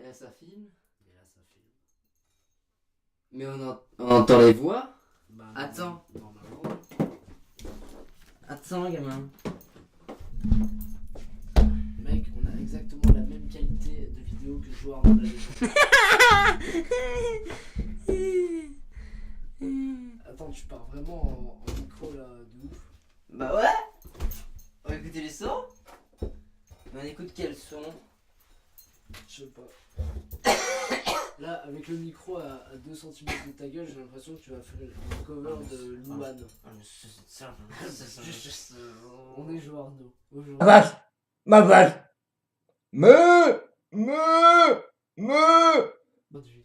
là ça filme. Et là ça filme. Mais on entend les voix. Bah, Attends. Normalement. Attends gamin. Mec, on a exactement la même qualité de vidéo que joueur de la légende. Attends, tu pars vraiment en micro là de ouf. Bah ouais. On va écouter les sons. Mais on écoute quel son? Je sais pas. Là, avec le micro à 2 cm de ta gueule, j'ai l'impression que tu vas faire une cover de Louane. On est joueur d'eau. Ma vache, ma vache. Me. Bonne vie.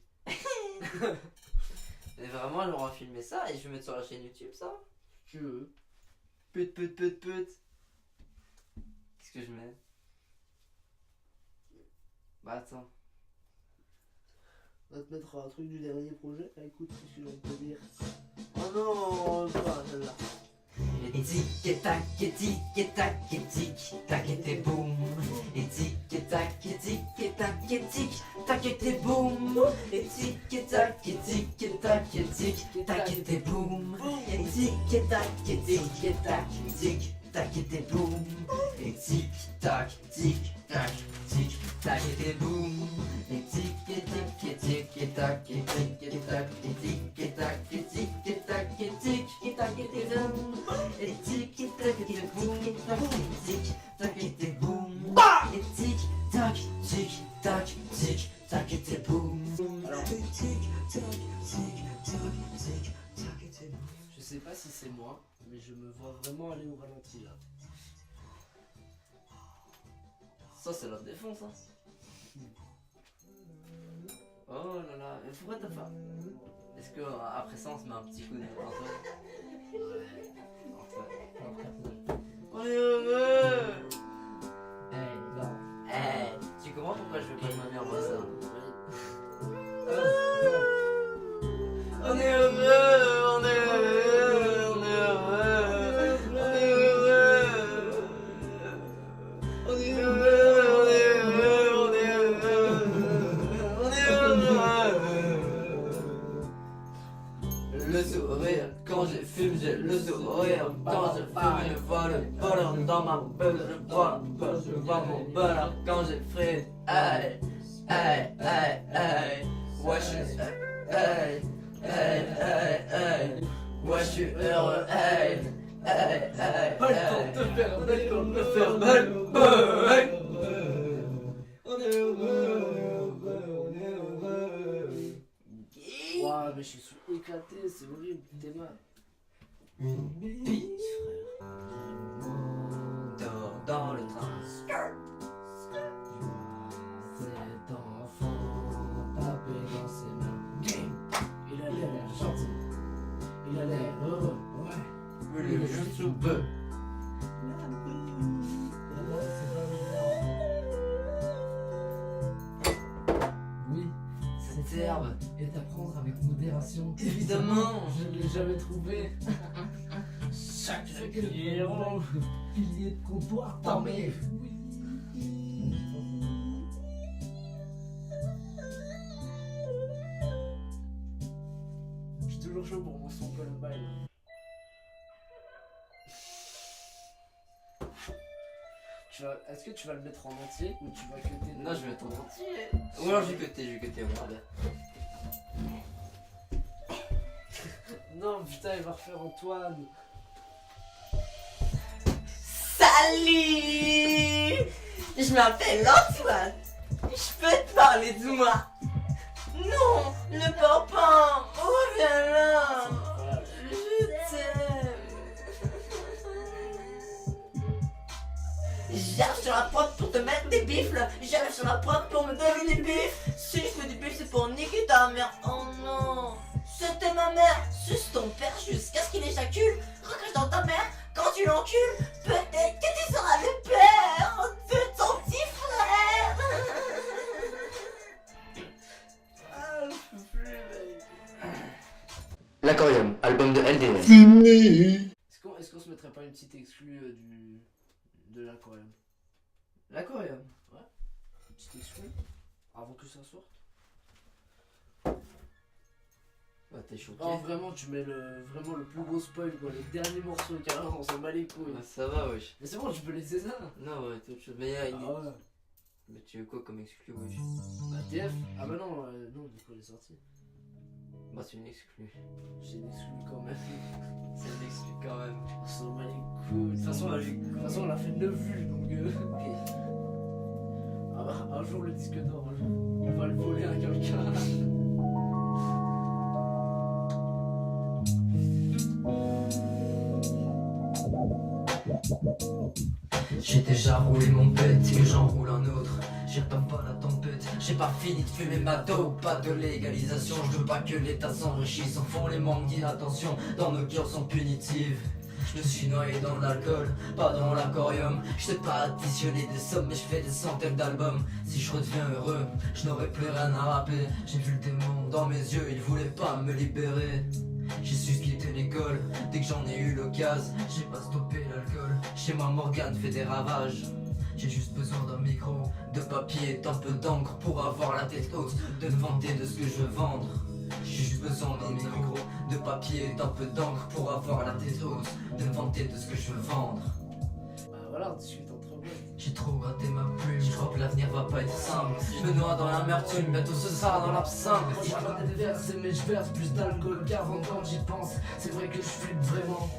Mais vraiment, on va filmer ça et je vais mettre sur la chaîne YouTube ça. Si tu veux. Put. Qu'est-ce que je mets? Bah attends. On va te mettre un truc du dernier projet. Ah, écoute, qu'est-ce que j'ai envie de te dire. Oh non, pas celle-là. Et tic et tac et tic et tac et tic tac et t'es boum. Et tic et tac et tic et tac et tic tac et t'es boum. Et tic et tac et tic et tac et tic tac et t'es boum. Et tic et tac et tic et tac tic tac et t'es boum. Et tic tac tac et t'es boum. Et tic et tac et tic et tac et tic et tac et tic et tac et tic et tac et tic et tac et t'es boum. Et tic et tac et boum. Et tic tac et t'es boum. Et tic tac tac et t'es boum. Alors, Tic tac et t'es boum. je sais pas si c'est moi, mais je me vois vraiment aller au ralenti là. Ça c'est la défense hein. Oh là là, mais pourquoi t'as pas? Est-ce que après ça on se met un petit coup de Antoine? On est heureux. Hey, non. Eh, tu comprends pourquoi je veux pas que ma mère voit ça? On est heureux, on est heureux, on est heureux, on est heureux. On est heureux, on est heureux, on est heureux, on est heureux. Le sourire, quand je fume, j'ai le sourire. Quand je fume, je vois le bonheur dans ma bulle. Je vois mon bonheur quand j'ai frit. Hey, hey, hey, hey. Ouais, je suis. Hey, hey, hey, hey. Ouais, je suis heureux. Hey, hey, hey. Pas le temps de te faire belle comme me faire mal. On est heureux, on est heureux. Ouah, mais je suis éclaté, c'est horrible, t'es mal. Une bite, frère. Dors dans le train. Cet enfant tapé dans ses mains. Il a l'air gentil, il a l'air heureux, ouais. Il est juste sous peu. Oui, Cette herbe. est à prendre avec modération. Évidemment. Je ne l'ai jamais trouvé. Sacré héros, pilier de comptoir, tant mais oui. Je suis toujours chaud pour mon son Columbine. Est-ce que tu vas le mettre en entier ou tu vas cutter? Non, je vais mettre en entier. Ou alors je vais cutter, regarde. Non, putain, il va refaire Antoine. Salut! Je m'appelle Antoine. Je peux te parler de moi? Non, le papa. Reviens là. Je t'aime. J'arrive sur la prod pour te mettre des bifles. J'arrive sur la prod pour me donner des bifs. Si je fais du bif, c'est pour niquer ta mère. Oh non, c'était ma mère. Suce ton père jusqu'à ce qu'il éjacule. Recrache dans ta mère quand tu l'encules. Peut-être que tu seras le père de ton petit frère. Ah, je peux plus, mec. L'Aquarium, album de LDL. Est-ce qu'on se mettrait pas une petite exclue de l'aquarium? L'aquarium. Une petite exclue? Avant que ça sorte. Bah t'es choqué. Oh vraiment tu mets vraiment le plus gros spoil quoi, le dernier morceau carrément on s'en bat les couilles. Bah ça va wesh. Mais c'est bon tu peux laisser ça. Non ouais, t'as autre chose. Mais y'a une... Ah ouais. Mais tu veux quoi comme exclu wesh? Bah TF. Ah bah non, non du coup elle est sortie. Bah c'est une exclu. J'ai une exclu quand même. C'est une exclu quand même. On s'en bat les couilles. De toute façon elle a fait 9 vues donc Ok. ah bah, un jour le disque d'or, un jour. On va le voler à quelqu'un. J'ai déjà roulé mon pet et j'enroule un autre. J'attends pas la tempête, j'ai pas fini de fumer ma dope. Pas de légalisation, je veux pas que l'État s'enrichisse. En fond les manques d'inattention dans nos cœurs sont punitives. Je me suis noyé dans l'alcool, pas dans l'aquarium. Je sais pas additionner des sommes mais je fais des centaines d'albums. Si je redeviens heureux, je n'aurai plus rien à rapper. J'ai vu le démon dans mes yeux, il voulait pas me libérer. J'ai su quitter l'école dès que j'en ai eu l'occasion. J'ai pas stoppé l'alcool, chez moi Morgane fait des ravages. J'ai juste besoin d'un micro, de papier, d'un peu d'encre pour avoir la tête haute, de me vanter de ce que je veux vendre. J'ai juste besoin d'un micro, de papier, d'un peu d'encre pour avoir la tête haute, de me vanter de ce que je veux vendre. Bah voilà, on discute entre eux. J'ai trop raté ma plume, je crois que l'avenir va pas être simple. Je me noie dans l'amertume, bientôt ce sera dans l'absinthe. Quand je raconte des versets mais je verse plus d'alcool qu'avant quand j'y pense. C'est vrai que je flippe vraiment.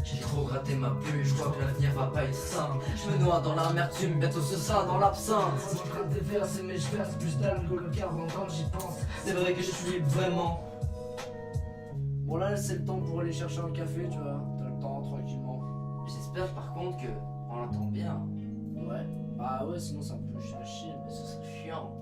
J'ai trop raté ma plume, je crois que l'avenir va pas être simple. Je me noie dans l'amertume, bientôt ce sera dans l'absinthe. Quand je raconte des versets mais je verse plus d'alcool qu'avant quand j'y pense. C'est vrai que je flippe vraiment. Bon là c'est le temps pour aller chercher un café tu vois. T'as le temps tranquillement. J'espère par contre que on l'entend bien. Ouais. Ah ouais sinon c'est un peu chier mais Ce serait chiant.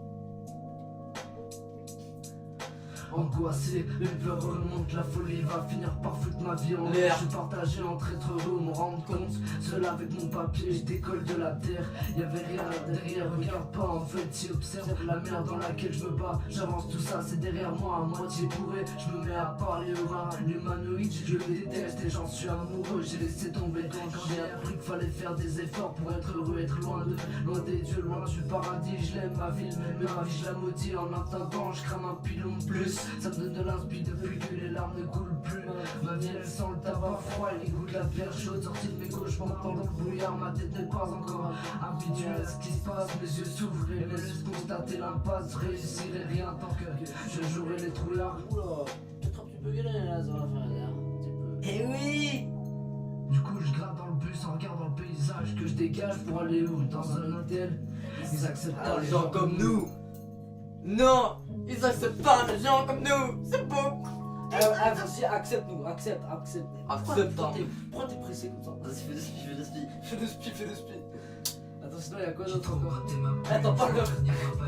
Angoissé, une peur remonte, la folie va finir par foutre ma vie en l'air. Je suis partagé entre être heureux, me rendre compte. Seul avec mon papier, je décolle de la terre. Y'avait rien derrière, regarde pas en fait, si observe la merde dans laquelle je me bats. J'avance tout ça, c'est derrière moi, à moitié bourré. Je me mets à parler au rat, l'humanoïde, je le déteste et j'en suis amoureux. J'ai laissé tomber quand j'ai appris qu'il fallait faire des efforts pour être heureux, être loin des dieux, loin du paradis. Je l'aime ma ville, mais ma vie je la maudis. En attendant, je crame un pilon de plus. Ça me donne de l'inspi depuis que les larmes ne coulent plus. Ma vie elle sent le tabac froid et les goûts de la bière chaude. Sorti de mes cauchemars dans le brouillard, ma tête n'est pas encore habituée à ce qui se passe. Mes yeux s'ouvrent et me laissent constater l'impasse. Je réussirai rien tant que je jouerai les trouillards. Oula, peut-être un petit peu galère là sur la fin là. Un petit peu. Eh oui! Du coup je gratte dans le bus en regardant le paysage que je dégage pour aller où? Dans un hôtel. Ils acceptent Alors pas les gens comme nous! Non! Ils acceptent pas les gens comme nous! C'est beau! Vas-y, accepte-nous, accepte. Accepte-nous. Prends tes pressés comme ça. Vas-y, fais de spi, fais de spi. Fais de speed. Attends, sinon y'a quoi J'ai d'autre trop encore? raté ma plume. Attends, pas l'heure.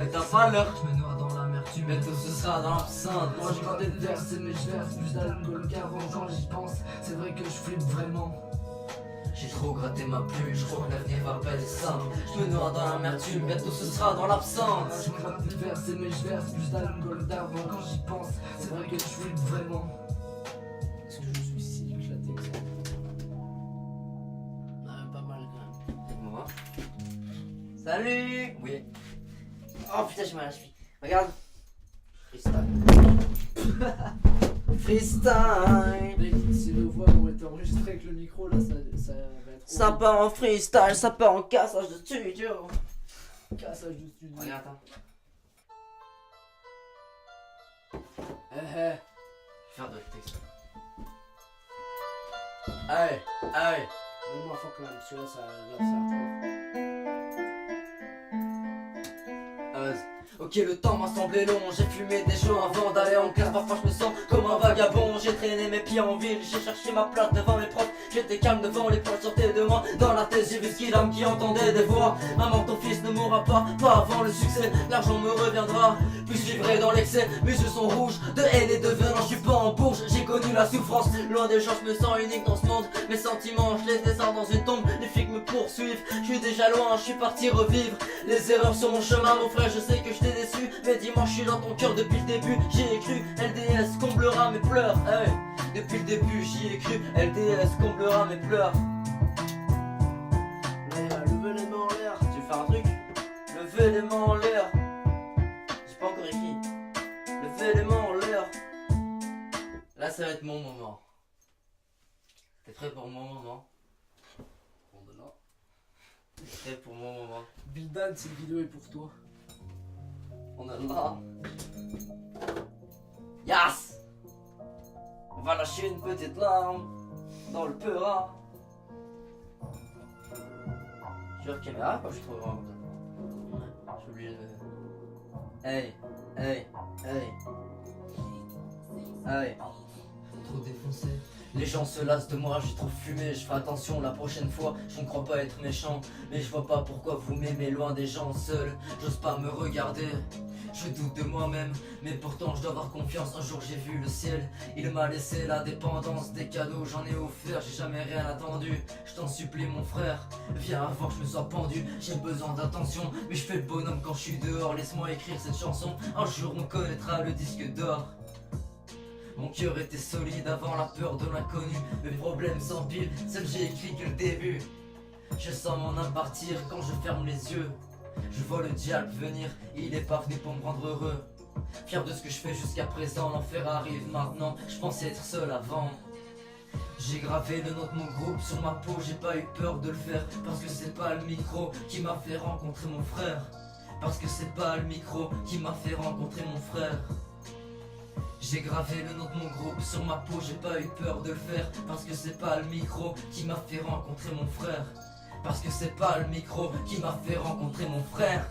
Attends, pas l'heure. Je me noie dans l'amertume. Bientôt ce sera dans l'absinthe. Moi j'ai quand des versets mais je verse plus d'alcool qu'avant quand j'y pense. C'est vrai que je flippe vraiment. J'ai trop gratté ma plume, je crois que l'avenir va pas être simple. Je me noie dans l'amertume, bientôt ce sera dans l'absinthe. Je gratte des versets mais je verse plus d'alcool d'avant quand j'y pense. C'est vrai que je flippe vraiment. Est-ce que je suis si éclaté que ça? Pas mal quand même. Moi. Salut! Oui. Oh putain, j'ai mal à la cheville. Regarde. Freestyle. Freestyle. Mec, si nos voix vont être enregistrées avec le micro là, ça va être. Ça part en freestyle, ça part en cassage de studio. Cassage de studio. Regarde, attends. Eh. Je vais faire de texte. Allez, allez. Mets-moi fort quand même, parce que là, ça va. Ok, le temps m'a semblé long, j'ai fumé des joints avant d'aller en classe. Parfois je me sens comme un vagabond, j'ai traîné mes pieds en ville, j'ai cherché ma place devant mes profs. J'étais calme devant les poils sortaient de moi. Dans la tête j'ai vu ce qu'il a qui entendait des voix. Maman, ton fils ne mourra pas avant le succès. L'argent me reviendra, puis je vivrai dans l'excès. Mes yeux sont rouges, de haine et de venin, je suis pas en bourge. J'ai connu la souffrance, loin des gens, je me sens unique dans ce monde. Mes sentiments, je les descends dans une tombe. Les flics me poursuivent, je suis déjà loin, je suis parti revivre les erreurs sur mon chemin. Mon frère, je sais que je t'ai déçu, mais dis-moi, je suis dans ton cœur depuis le début. J'y ai cru, LDS comblera mes pleurs. Ah ouais. Depuis le début, j'y ai cru, LDS comblera mes pleurs. Là, levez les mains en l'air. Tu veux faire un truc? Levez les mains en l'air. Prêt pour mon moment. On est là. Prêt pour mon moment. Bildan, cette vidéo est pour toi. On est là. Yes! On va lâcher une petite larme dans le peura. Sur caméra, quoi, je trouve vraiment. Ouais, j'ai oublié de. Hey, hey, hey. Hey. Trop défoncé. Les gens se lassent de moi, j'ai trop fumé, je fais attention la prochaine fois, je ne crois pas être méchant, mais je vois pas pourquoi vous m'aimez loin des gens seuls, j'ose pas me regarder, je doute de moi-même, mais pourtant je dois avoir confiance, un jour j'ai vu le ciel, il m'a laissé la dépendance, des cadeaux j'en ai offert, j'ai jamais rien attendu, je t'en supplie mon frère, viens avant que je me sois pendu, j'ai besoin d'attention, mais je fais le bonhomme quand je suis dehors, laisse-moi écrire cette chanson, un jour on connaîtra le disque d'or. Mon cœur était solide avant la peur de l'inconnu. Mes problèmes s'empilent, seul j'ai écrit que le début. Je sens mon âme partir quand je ferme les yeux. Je vois le diable venir, il est pas venu pour me rendre heureux. Fier de ce que je fais jusqu'à présent, l'enfer arrive maintenant. Je pensais être seul avant. J'ai gravé le nom de mon groupe sur ma peau, j'ai pas eu peur de le faire. Parce que c'est pas le micro qui m'a fait rencontrer mon frère. Parce que c'est pas le micro qui m'a fait rencontrer mon frère. J'ai gravé le nom de mon groupe sur ma peau, j'ai pas eu peur de le faire. Parce que c'est pas le micro qui m'a fait rencontrer mon frère. Parce que c'est pas le micro qui m'a fait rencontrer mon frère.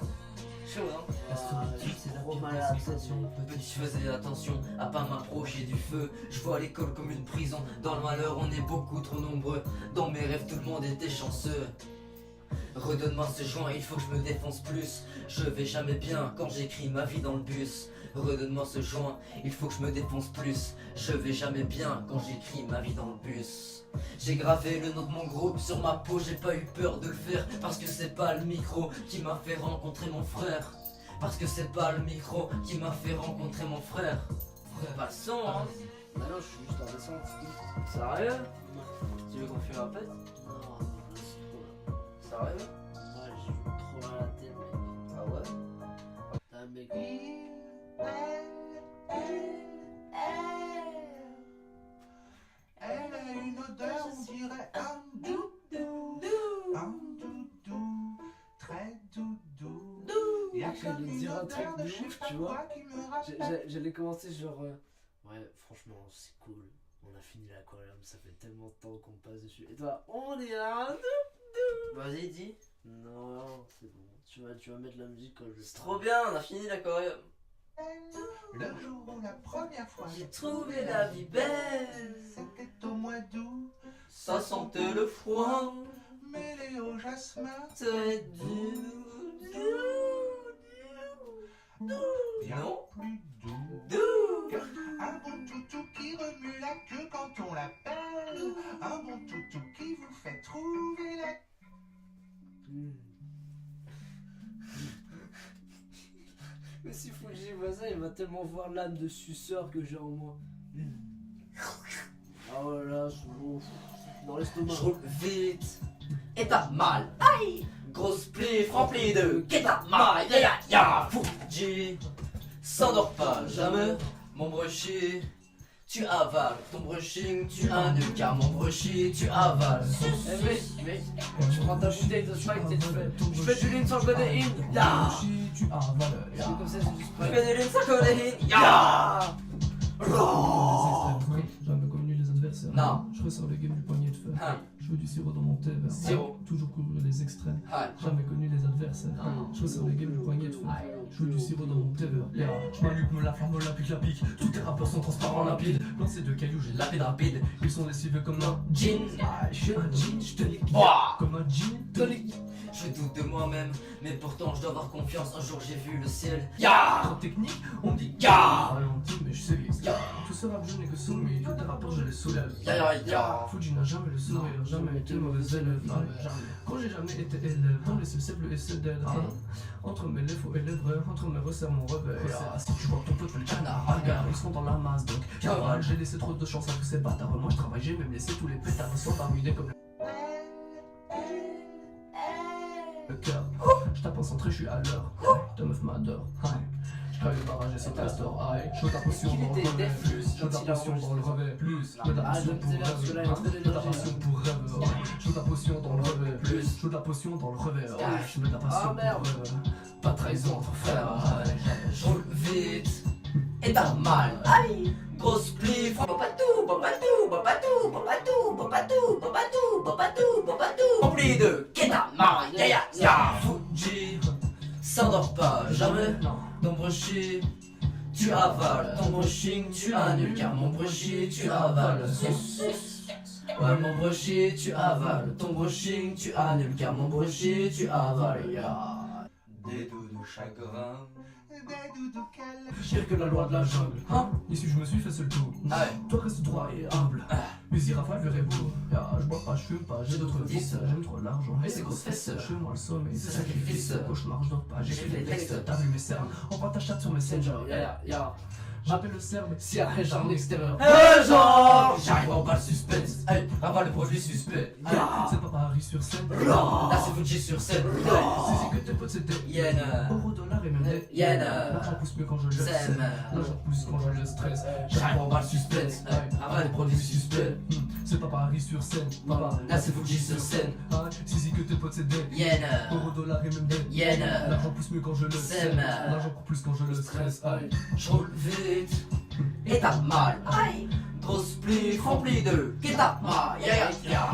Chaud, hein? La solitude, c'est trop malade cette chanson. Petit, je faisais attention à pas m'approcher du feu. Je vois l'école comme une prison. Dans le malheur, on est beaucoup trop nombreux. Dans mes rêves, tout le monde était chanceux. Redonne-moi ce joint, il faut que je me défonce plus. Je vais jamais bien quand j'écris ma vie dans le bus. Redonne-moi ce joint, il faut que je me défonce plus. Je vais jamais bien quand j'écris ma vie dans le bus. J'ai gravé le nom de mon groupe sur ma peau, j'ai pas eu peur de le faire. Parce que c'est pas le micro qui m'a fait rencontrer mon frère. Parce que c'est pas le micro qui m'a fait rencontrer mon frère. Frère, pas le son, hein. Bah non, je suis juste en descente. Sérieux? Tu veux qu'on fume un pet? Non, c'est trop là. Sérieux? Moi, j'ai trop mal à la tête, mec. Ah ouais? T'as un mec. Elle a une odeur, on dirait un doudou, très doudou. Y'a J'allais comme une dire un truc odeur de de je sais ouf, pas tu vois. quoi qui me rappelle. J'allais commencer genre. Ouais, franchement, c'est cool. On a fini l'aquarium, ça fait tellement de temps qu'on passe dessus. Et toi, on est là. Vas-y, dis. Non, c'est bon. Tu vas mettre la musique quand je vais. C'est trop bien, on a fini l'aquarium. Le jour où la première fois J'ai trouvé la vie belle. c'était au mois d'août, Ça sentait le froid. mêlé au jasmin, Très doux. bien Non. plus doux. Doux. Un bon toutou qui remue la queue quand on l'appelle. Un bon toutou qui vous fait trouver la... Mais si Fuji voit ça, il va tellement voir l'âme de suceur que j'ai en moi. Ah voilà, je ouf. Dans l'estomac. Je roule vite. Et t'as mal. Aïe. Grosse pli remplie de kétamine. Ya ya ya. Fuji. S'endors pas jamais. Mon brushing. Tu avales ton brushing. Tu annules car mon brushing. Tu avales. Eh mec, tu prends ta bouteille de Sprite et tu fais. Je fais du lean sans codéine. Ya. Tu avales. C'est comme ça, c'est du Je Sprite. fais des lignes sans codéine. Ya. Jamais connu les adversaires. Non. Je ressors le game du poignet de fer. Hein. Je veux du sirop dans mon thé vert. Sirop. Toujours couvrir les extrêmes. Aïe. Jamais connu les adversaires. Je ressors le game du poignet de fer. Je veux du sirop dans mon thé vert. Je m'allume, me la flamme, me la pique, la pique. Tous tes rappeurs sont transparents, limpide. Lancer de cailloux, j'ai la pide rapide. Ils sont lessivés comme un Jean. Je suis un jean, je te nique. Ouah. Comme un jean tonic. Je doute de moi-même, mais pourtant je dois avoir confiance. Un jour j'ai vu le ciel. Ya. Trop technique, on me dit Ya. ralenti, mais je sais vite. Tout ce rap, je n'ai que soumis. Tous tes rappeurs, je les soulève. Ya ya ya. Fuji n'a jamais le sourire, jamais été mauvais élève. Quand j'ai jamais été élève, dans les c'est bleu et c'est dead. Entre mes les faux et les vrais, entre mes resserres, mon réveil. Si tu vois ton pote, le canard, regarde, ils sont dans la masse donc. Cavale, j'ai laissé trop de chance à tous ces bâtards. Moi je travaille, j'ai même laissé tous les pétards. Ils sont arruinés comme le cœur. Je tape en centré, je suis à l'heure. Ta meuf m'adore. Je Quand le barrage est sur Castor, aïe. Je veux ta potion Qu'il dans le était revêt. def, Plus, je veux ta quand il a potion dans le revêt. Plus, je veux ta Ah, potion je me pour disais là, parce que là, il y a trop rêve. Je veux ta d'énergie. potion pour rêve. Je veux ta potion dans le revêt. Plus, je veux ta potion dans le revêt. Je veux ta Ah, potion merde. pour rêve. Pas de trahison entre frères. Je roule vite et t'as mal. Aïe. Grosse plif. Bobatou, bobatou, bobatou, bobatou, bobatou, bobatou, bobatou, bobatou. Rempli de Ketama, ya ya ya. Fuji s'endort pas jamais. Ton brushing, tu avales. Ton brushing, tu annules. Car mon brushing, tu avales. Ouais, mon brushing, tu avales. Ton brushing, tu annules. Car mon brushing, tu avales. Ya. Des doudous chagrin. Des doudous câlins. Pire que la loi de la jungle. Hein? Ici je me suis fait seul tour. Ah ouais. Toi reste droit et humble. Mais y rafale verrait beau. Je bois pas, je fume pas, j'ai d'autres vices. J'aime trop l'argent et ses grosses fesses. Chez moi le sommeil, c'est sacrifice. Cauchemar, je dors pas, j'écris les textes. T'as vu mes cernes, envoie ta chatte sur Messenger. Ya. J'appelle le serbe si après j'ai un extérieur. Genre, j'arrive en bas le suspense. Hey, ravale le produit suspect. C'est pas Paris sur scène. Là, c'est Fuji sur scène. C'est que tes potes c'était Yen. euro, dollar et même des Yen. L'argent pousse mieux quand je le Sème. sème. L'argent pousse quand je le stresse. J'arrive en bas le suspense. Hey, ravale le produit suspect. C'est pas Paris sur scène. Papa. Là, c'est Fuji sur scène. Si que tes potes c'est des Yen. euro, dollar et même des Yen. L'argent pousse mieux quand je le Sème. sème. L'argent court plus quand je le stresse. Aïe. Je roule vite et t'as mal. Aïe. Grosse plif remplie de Ketama, ya ya ya.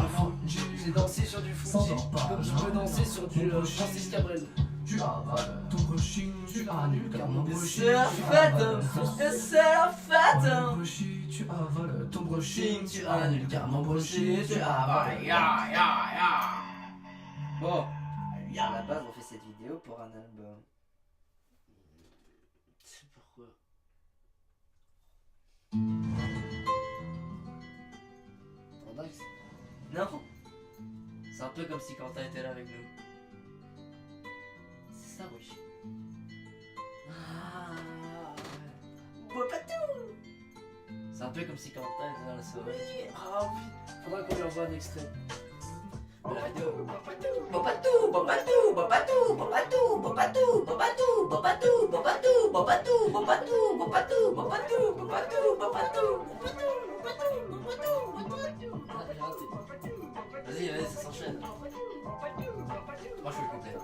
J'ai dansé sur du Fuji, comme je peux danser sur du Francis Cabrel. Tu avales ton brushing, tu annules car mon brushing. C'est la fête, c'est la fête. Mon brushing, tu avales ton brushing, Tu annules car mon brushing, tu avales. Ya ya ya. Bon, À la base, on fait cette vidéo pour un album. C'est pourquoi. Tendax. non. C'est un peu comme si Quentin était là avec nous. C'est ça, wesh. C'est un peu comme si Quentin était dans la soirée. Ah oui. Faudra qu'on lui envoie un extrait. De la vidéo. Bobatou, bobatou, bobatou, bobatou, bobatou, bobatou, bobatou, bobatou, bobatou, bobatou, bobatou, bobatou, bobatou, bobatou. Vas-y, vas-y, ça s'enchaîne. Moi je fais le complet.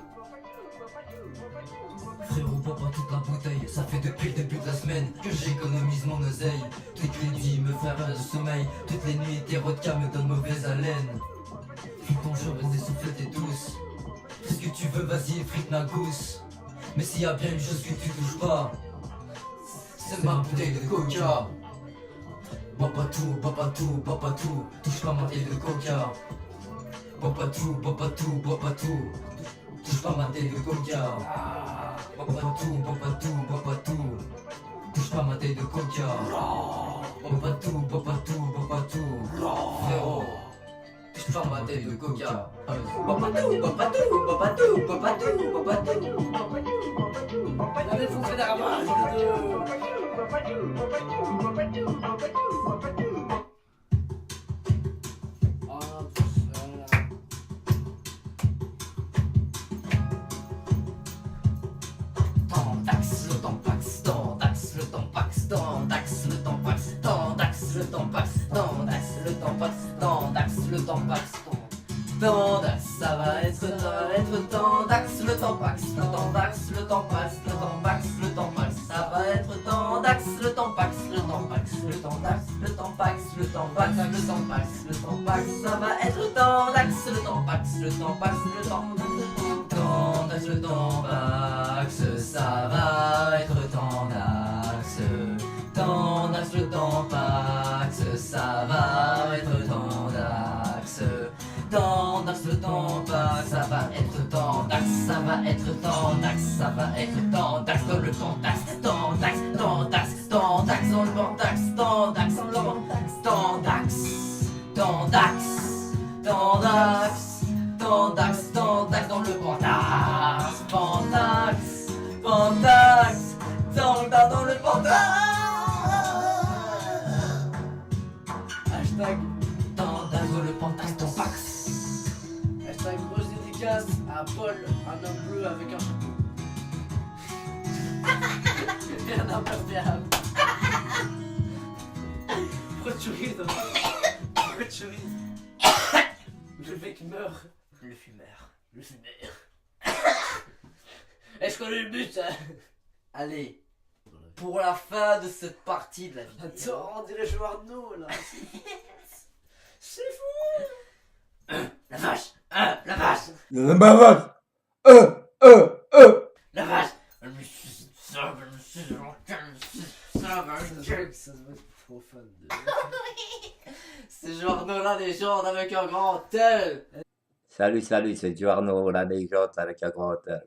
Frérot, bois pas toute la bouteille. Ça fait depuis le début de la semaine que j'économise mon oseille. Toutes les nuits me font perdre le sommeil. Toutes les nuits tes vodka me donnent mauvaise haleine. Fume ton jour, reste essoufflé t'es douce. Fais ce que tu veux, vas-y, frite ma gousse. Mais s'il y a bien une chose que tu touches pas, c'est ma bouteille de coca. Bois pas tout, bois pas tout, bois pas tout. Touche pas ma bouteille de coca. Bois pas tout, bois pas tout, bois pas tout. Touche pas ma bouteille de coca. Bois pas tout, bois pas tout, bois pas tout. Touche pas ma bouteille de coca. Bois pas tout, bois pas tout, bois pas tout. Frérot. Touche pas ma tête de coca. Bobatou, bobatou, bobatou, bobatou, bobatou. Regardez, faut faire des ravages de deux. Ah, voilà. Tandax, le tampax, tandax, le tampax, tandax, le tampax, tandax, le tampax, tandax, le tampax, tandax, le tampax, tandax, ça va être tandax, le tampax, le tampax, le tampax, le tampax, le tampax, ça va être tandax, le tampax, le tampax, le tandax, le tampax, le tampax, le tampax, le tampax, ça va être tandax, le tampax, le tampax, le tampax, tandax, le tampax, ça va être tandax, tandax, le tampax, ça va être tandax, tandax, le tampax, ça va être tandax, ça va être tandax, ça va être tandax dans le tandax, tandax, tandax, tandax dans le tandax, tandax, tandax, tandax, tandax, tandax, tandax dans le pandax, pandax, pandax, tandax dans le pandax. Hashtag, Tandax dans le pandax, tandax. hashtag grosse dédicace à Paul, un homme bleu avec un chapeau. imperméable. Pourquoi tu ris, toi? Pourquoi tu ris? Le mec meurt. Le fumeur. Le fumeur. Est-ce qu'on a le but, hein? Allez, pour la fin de cette partie de la vidéo. Attends, on dirait joueur Arnaud là. C'est fou. La vache, la vache, La vache. la vache. Ça se voit trop fan de. C'est Joarno des gens avec un grand L. Salut, c'est Giorno, la légende avec un grand hôtel.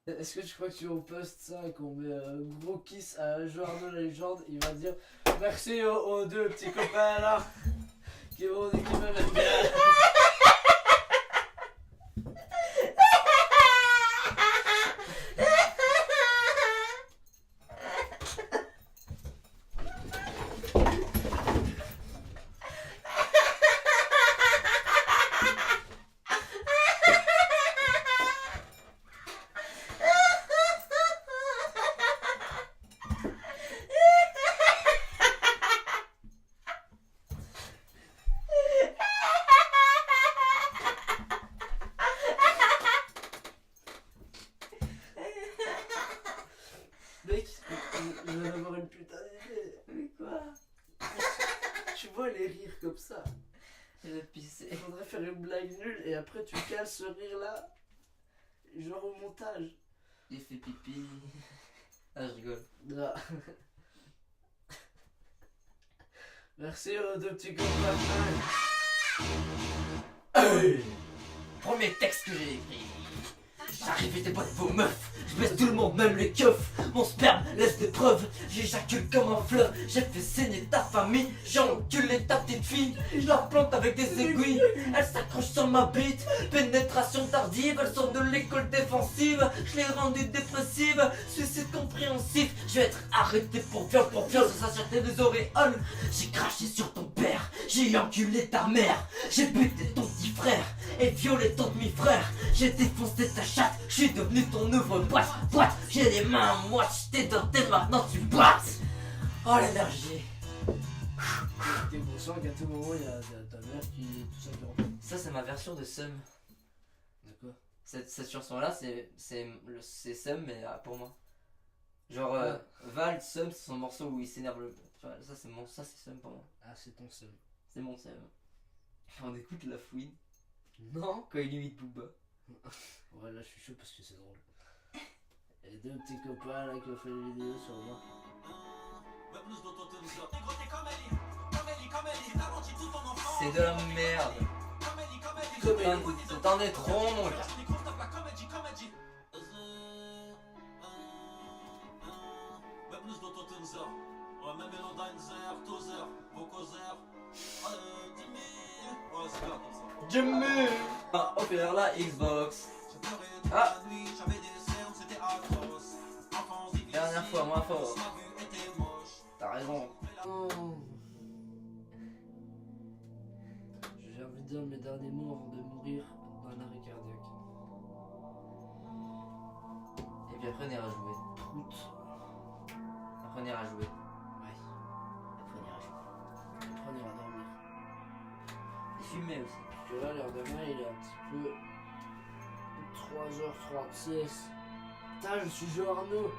Est-ce que tu crois que si on poste ça et qu'on met un gros kiss à Joarno la légende, il va dire merci aux deux petits copains là qui m'aiment bien. Mec, je viens d'avoir une putain d'idée. Mais quoi? Tu vois les rires comme ça. J'ai pissé. Il faudrait faire une blague nulle et après tu cales ce rire là, genre au montage. J'ai fait pipi. Ah, je rigole. Ah. Merci aux deux petits copains. Premier texte que j'ai écrit. J'arrive et t'es pas de vos meufs. Je baisse tout le monde, même les keufs. Mon sperme laisse des preuves. J'éjacule comme un fleuve. J'ai fait saigner ta famille. J'ai enculé ta petite fille. Je la plante avec des aiguilles. Elle s'accroche sur ma bite. Pénétration tardive. Elle sort de l'école défensive. Je l'ai rendue dépressive. Suicide compréhensif. Je vais être arrêté pour viol. Ça s'acheter des auréoles. J'ai craché sur ton père. J'ai enculé ta mère. J'ai buté ton petit frère. Et violé ton demi-frère. J'ai défoncé ta chatte. Je suis devenu ton ouvre-boîte. J'ai les mains à moite. J't'ai doté, maintenant tu boites. Oh l'énergie. T'es conscient qu'à tout moment il y a ta mère qui tout ça qui rentre. Ça c'est ma version de Sum. D'accord. Cette chanson là c'est Sum mais pour moi. Genre Ah. Val Sum c'est son morceau où il s'énerve le. Tu vois, ça c'est Sum pour moi. Ah c'est ton seul. C'est mon Sum. On écoute La Fouine Non. quand il imite Booba. Ouais là je suis chaud parce que c'est drôle. Et deux petits copains là qui ont fait une vidéo sur moi. C'est de la merde. T'en es trop mon gars. Jimmy. Ah, on fait la Xbox. Ah. Dernière fois, moins fort. T'as raison. J'ai envie de dire mes derniers mots avant de mourir d'un arrêt cardiaque. Et puis après on ira jouer. Prout. Après on ira jouer. Ouais. Après on ira jouer. Après on ira dormir. Et fumer aussi. Parce que là l'heure de main il est un petit peu 3h36. Putain je suis joueur Arnaud.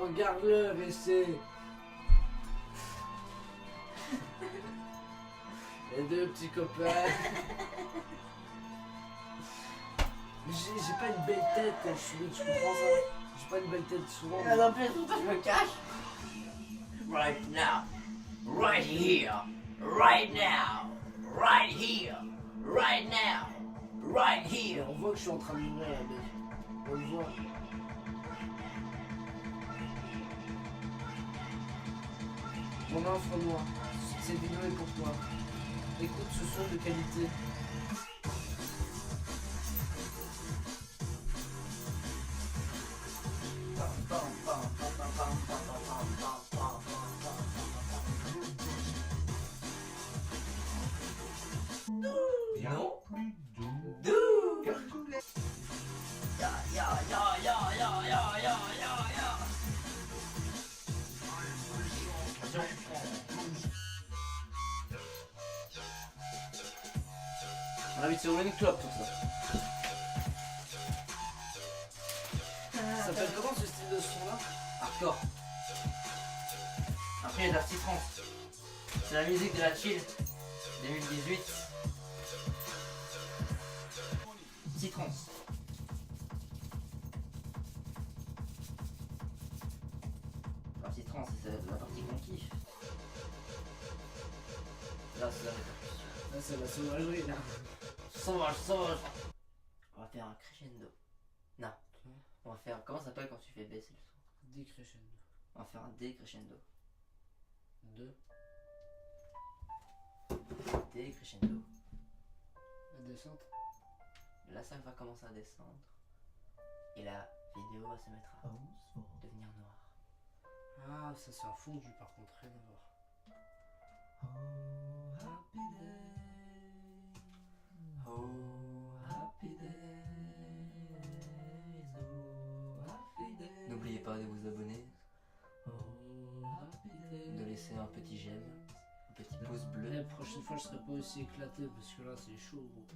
Regarde l'heure et c'est. Les deux petits copains. J'ai pas une belle tête quand je suis tu comprends ça? J'ai pas une belle tête souvent. Ah non, plus je me cache. Right now. Right here. Right now. Right here. Right now. Right Et here. on voit que je suis en train de mourir là mec. On le voit. Mon offre moi. Cette vidéo est pour toi. Écoute ce son de qualité. Non? D'où? Ya ya ya ya ya ya ya ya ya ya. On a envie de se rouler une clope pour ça. Ça s'appelle comment ce style de son là? Hardcore. Après, il y a de la petite trance. C'est la musique de la chill 2018. Petite trance. La petite trance, c'est la partie qu'on kiffe. Là, c'est la répercussion. Là c'est la sauvagerie là. Sauvage, sauvage. On va faire un crescendo. Non. On va faire. Comment ça s'appelle quand tu fais baisser le son? Décrescendo. On va faire un décrescendo. 2. Décrescendo. La descente. Là, ça va commencer à descendre. Et la vidéo va se mettre à devenir noire. Ah, ça c'est un fondu par contre, rien à voir. Oh, happy days. N'oubliez pas de vous abonner, de laisser un petit j'aime, un petit pouce bleu. La prochaine fois je serai pas aussi éclaté parce que là c'est chaud gros.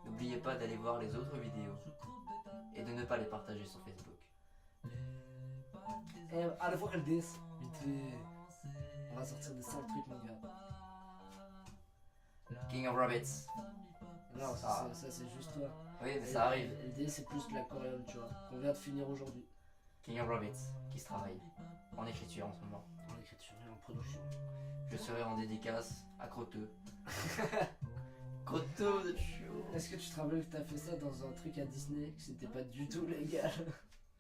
N'oubliez pas d'aller voir les autres vidéos et de ne pas les partager sur Facebook. Et à la fois qu'elle descend, vite fait. On va sortir des sales trucs mon gars. King of Rabbits. Non, ça c'est juste toi. Oui, mais ça arrive. L'idée c'est plus de l'aquarium, tu vois, qu'on vient de finir aujourd'hui. King of Rabbits, qui se travaille en écriture en ce moment. En écriture et en production. Je serai en dédicace à Croteux. Croteux de chou. Est-ce que tu te rappelles que t'as fait ça dans un truc à Disney, que c'était pas du tout légal?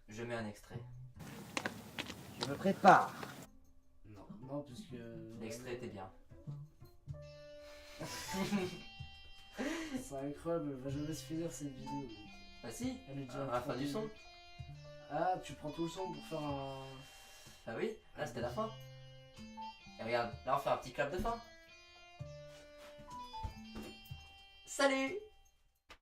Je mets un extrait. Je me prépare. Non, non, puisque. L'extrait était bien. C'est incroyable, elle va jamais se finir cette vidéo. Bah si, Elle est déjà à la fin du son. Ah, tu prends tout le son pour faire un. Bah oui, là c'était la fin. Et regarde, là on fait un petit clap de fin. Salut!